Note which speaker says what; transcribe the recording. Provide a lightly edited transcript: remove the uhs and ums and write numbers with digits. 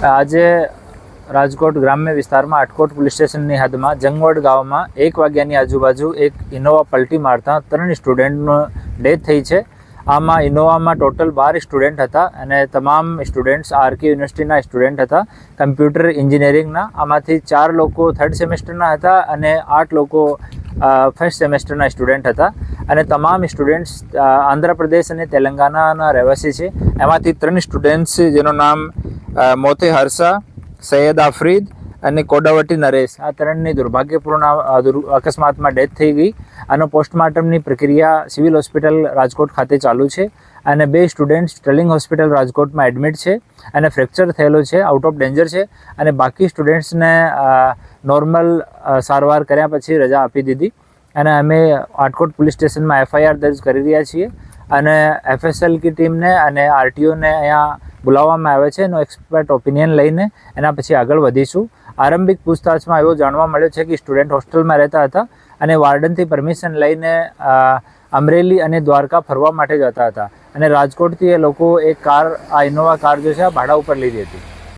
Speaker 1: આજે રાજકોટ ગ્રામ્ય વિસ્તારમાં આટકોટ પોલીસ સ્ટેશનની હદમાં જંગવડ ગામમાં 1 વાગ્યાની આજુબાજુ એક ઇનોવા પલટી મારતા 3 સ્ટુડન્ટનો ડેથ થઈ છે. આમાં ઇનોવામાં ટોટલ 12 સ્ટુડન્ટ હતા અને તમામ સ્ટુડન્ટ્સ આરકે યુનિવર્સિટીના સ્ટુડન્ટ હતા, કમ્પ્યુટર એન્જિનિયરિંગના. આમાંથી 4 લોકો 3rd સેમેસ્ટરના હતા અને 8 લોકો 1st સેમેસ્ટરના સ્ટુડન્ટ હતા અને તમામ સ્ટુડન્ટ્સ આંધ્રપ્રદેશ અને તેલંગાણાના રહેવાસી છે. એમાંથી 3 સ્ટુડન્ટ્સ જેનું નામ મોતે હર્ષા, સૈયદ આફરીદ અને કોડાવટી નરેશ, આ 3ની દુર્ભાગ્યપૂર્ણ અકસ્માતમાં ડેથ થઈ ગઈ. આનો પોસ્ટમોર્ટમની પ્રક્રિયા સિવિલ હોસ્પિટલ રાજકોટ ખાતે ચાલુ છે અને 2 સ્ટુડન્ટ્સ સ્ટર્લિંગ હોસ્પિટલ રાજકોટમાં એડમિટ છે અને ફ્રેક્ચર થયેલો છે, આઉટ ઓફ ડેન્જર છે અને બાકી સ્ટુડન્ટ્સને નોર્મલ સારવાર કર્યા પછી રજા આપી દીધી અને અમે આટકોટ પોલીસ સ્ટેશનમાં FIR દર્જ કરી રહ્યા છીએ અને FSL की ટીમને અને RTOને અહીંયા બોલાવવામાં આવે છે. એનો એક્સપર્ટ ઓપિનિયન લઈને એના પછી આગળ વધીશું. આરંભિક પૂછતાછમાં એવો જાણવા મળ્યો છે કે સ્ટુડન્ટ હોસ્ટેલમાં રહેતા હતા અને વાર્ડનથી પરમિશન લઈને અમરેલી અને દ્વારકા ફરવા માટે જતા હતા અને રાજકોટથી એ લોકો એક કાર, આ ઇનોવા કાર જે છે આ ભાડા ઉપર લીધી હતી.